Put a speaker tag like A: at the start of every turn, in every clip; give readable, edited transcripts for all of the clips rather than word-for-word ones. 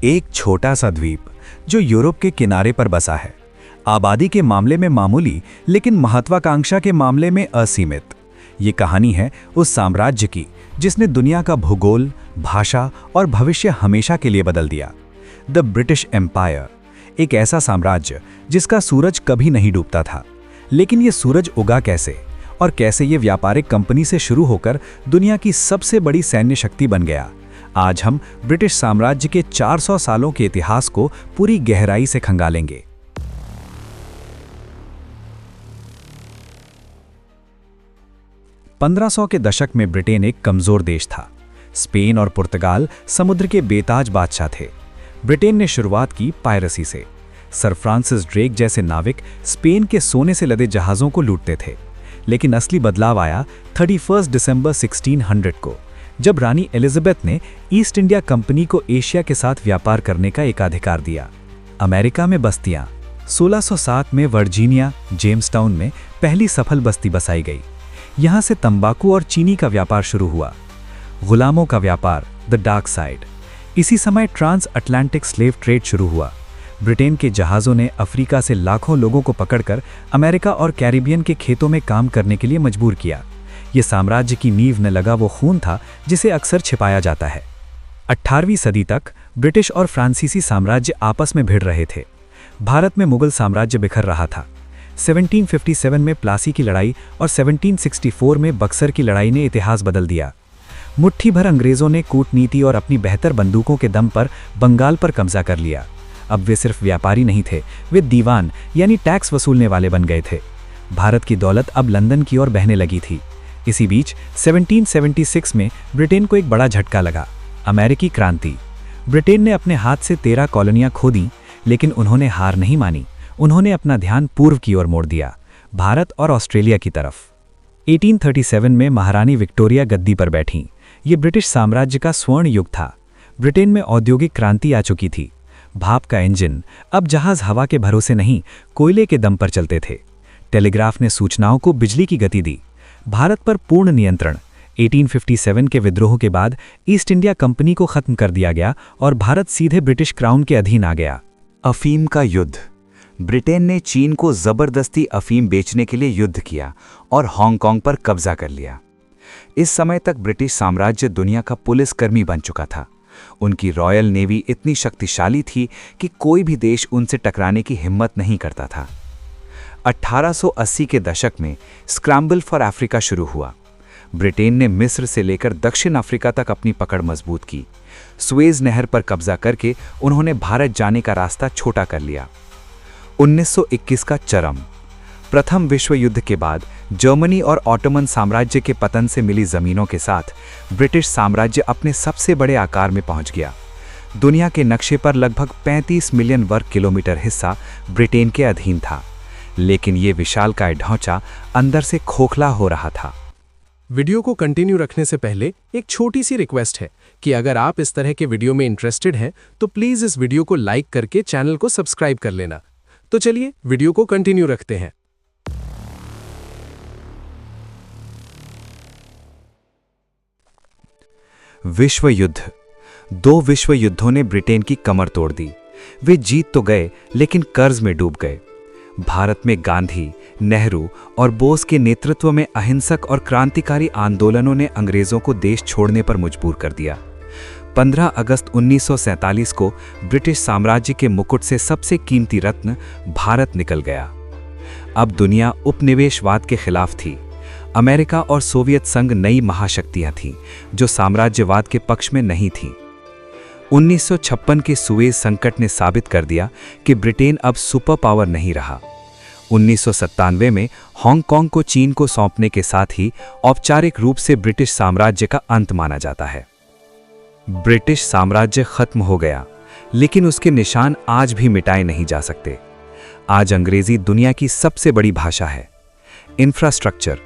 A: एक छोटा सा द्वीप जो यूरोप के किनारे पर बसा है, आबादी के मामले में मामूली लेकिन महत्वाकांक्षा के मामले में असीमित। ये कहानी है उस साम्राज्य की जिसने दुनिया का भूगोल, भाषा और भविष्य हमेशा के लिए बदल दिया। द ब्रिटिश एम्पायर, एक ऐसा साम्राज्य जिसका सूरज कभी नहीं डूबता था, लेकिन ये सूरज उगा कैसे और कैसे ये व्यापारिक कंपनी से शुरू होकर दुनिया की सबसे बड़ी सैन्य शक्ति बन गया। आज हम ब्रिटिश साम्राज्य के 400 सालों के इतिहास को पूरी गहराई से खंगालेंगे। पंद्रह के दशक में ब्रिटेन एक कमजोर देश था। स्पेन और पुर्तगाल समुद्र के बेताज बादशाह थे। ब्रिटेन ने शुरुआत की पायरेसी से। सर फ्रांसिस ड्रेक जैसे नाविक स्पेन के सोने से लदे जहाज़ों को लूटते थे। लेकिन असली बदलाव आया 31 दिसंबर 1600 को, जब रानी एलिजाबेथ ने ईस्ट इंडिया कंपनी को एशिया के साथ व्यापार करने का एकाधिकार दिया। अमेरिका में बस्तियां 1607 में वर्जीनिया जेम्सटाउन में पहली सफल बस्ती बसाई गई। यहां से तंबाकू और चीनी का व्यापार शुरू हुआ। गुलामों का व्यापार, द डार्क साइड। इसी समय ट्रांस अटलांटिक स्लेव ट्रेड शुरू हुआ। ब्रिटेन के जहाज़ों ने अफ्रीका से लाखों लोगों को पकड़कर अमेरिका और कैरिबियन के खेतों में काम करने के लिए मजबूर किया। ये साम्राज्य की नींव में लगा वो खून था जिसे अक्सर छिपाया जाता है। 18वीं सदी तक ब्रिटिश और फ्रांसीसी साम्राज्य आपस में भिड़ रहे थे। भारत में मुगल साम्राज्य बिखर रहा था। 1757 में प्लासी की लड़ाई और 1764 में बक्सर की लड़ाई ने इतिहास बदल दिया। मुट्ठी भर अंग्रेजों ने कूटनीति और अपनी बेहतर बंदूकों के दम पर बंगाल पर कब्जा कर लिया। अब वे सिर्फ व्यापारी नहीं थे, वे दीवान यानी टैक्स वसूलने वाले बन गए थे। भारत की दौलत अब लंदन की ओर बहने लगी थी। इसी बीच 1776 में ब्रिटेन को एक बड़ा झटका लगा, अमेरिकी क्रांति। ब्रिटेन ने अपने हाथ से 13 कॉलोनियां खो दी, लेकिन उन्होंने हार नहीं मानी। उन्होंने अपना ध्यान पूर्व की ओर मोड़ दिया, भारत और ऑस्ट्रेलिया की तरफ। 1837 में महारानी विक्टोरिया गद्दी पर बैठीं। ये ब्रिटिश साम्राज्य का स्वर्ण युग था। ब्रिटेन में औद्योगिक क्रांति आ चुकी थी। भाप का इंजन, अब जहाज हवा के भरोसे नहीं, कोयले के दम पर चलते थे। टेलीग्राफ ने सूचनाओं को बिजली की गति दी। भारत पर पूर्ण नियंत्रण। 1857 के विद्रोह के बाद ईस्ट इंडिया कंपनी को खत्म कर दिया गया और भारत सीधे ब्रिटिश क्राउन के अधीन आ गया।
B: अफीम का युद्ध। ब्रिटेन ने चीन को जबरदस्ती अफीम बेचने के लिए युद्ध किया और हांगकांग पर कब्जा कर लिया। इस समय तक ब्रिटिश साम्राज्य दुनिया का पुलिसकर्मी बन चुका था। उनकी रॉयल नेवी इतनी शक्तिशाली थी कि कोई भी देश उनसे टकराने की हिम्मत नहीं करता था। 1880 के दशक में स्क्रैम्बल फॉर अफ्रीका शुरू हुआ। ब्रिटेन ने मिस्र से लेकर दक्षिण अफ्रीका तक अपनी पकड़ मजबूत की। सुएज नहर पर कब्जा करके उन्होंने भारत जाने का रास्ता छोटा कर लिया। 1921 का चरम। प्रथम विश्व युद्ध के बाद जर्मनी और ऑटोमन साम्राज्य के पतन से मिली जमीनों के साथ ब्रिटिश साम्राज्य अपने सबसे बड़े आकार में पहुंच गया। दुनिया के नक्शे पर लगभग 35 मिलियन वर्ग किलोमीटर हिस्सा ब्रिटेन के अधीन था, लेकिन ये विशालकाय ढांचा अंदर से खोखला हो रहा था।
C: वीडियो को कंटिन्यू रखने से पहले एक छोटी सी रिक्वेस्ट है कि अगर आप इस तरह के वीडियो में इंटरेस्टेड हैं तो प्लीज इस वीडियो को लाइक करके चैनल को सब्सक्राइब कर लेना। तो चलिए वीडियो को कंटिन्यू रखते हैं।
B: विश्व युद्ध। 2 विश्व युद्धों ने ब्रिटेन की कमर तोड़ दी। वे जीत तो गए, लेकिन कर्ज में डूब गए। भारत में गांधी, नेहरू और बोस के नेतृत्व में अहिंसक और क्रांतिकारी आंदोलनों ने अंग्रेजों को देश छोड़ने पर मजबूर कर दिया। 15 अगस्त 1947 को ब्रिटिश साम्राज्य के मुकुट से सबसे कीमती रत्न भारत निकल गया। अब दुनिया उपनिवेशवाद के खिलाफ थी। अमेरिका और सोवियत संघ नई महाशक्तियां थीं जो साम्राज्यवाद के पक्ष में नहीं थीं। 1956 के सुएज संकट ने साबित कर दिया कि ब्रिटेन अब सुपर पावर नहीं रहा। 1997 में हांगकांग को चीन को सौंपने के साथ ही औपचारिक रूप से ब्रिटिश साम्राज्य का अंत माना जाता है। ब्रिटिश साम्राज्य खत्म हो गया, लेकिन उसके निशान आज भी मिटाए नहीं जा सकते। आज अंग्रेजी दुनिया की सबसे बड़ी भाषा है। इंफ्रास्ट्रक्चर।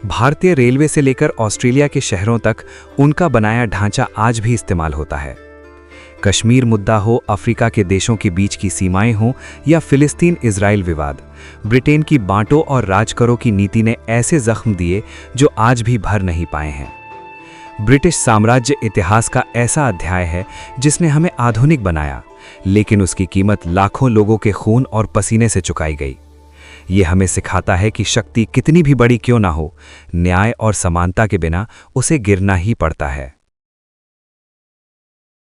B: भारतीय रेलवे से लेकर ऑस्ट्रेलिया के शहरों तक उनका बनाया ढांचा आज भी इस्तेमाल होता है। कश्मीर मुद्दा हो, अफ्रीका के देशों के बीच की सीमाएं हों या फिलिस्तीन इजराइल विवाद, ब्रिटेन की बांटो और राज करो की नीति ने ऐसे जख्म दिए जो आज भी भर नहीं पाए हैं। ब्रिटिश साम्राज्य इतिहास का ऐसा अध्याय है जिसने हमें आधुनिक बनाया, लेकिन उसकी कीमत लाखों लोगों के खून और पसीने से चुकाई गई। ये हमें सिखाता है कि शक्ति कितनी भी बड़ी क्यों ना हो, न्याय और समानता के बिना उसे गिरना ही पड़ता है।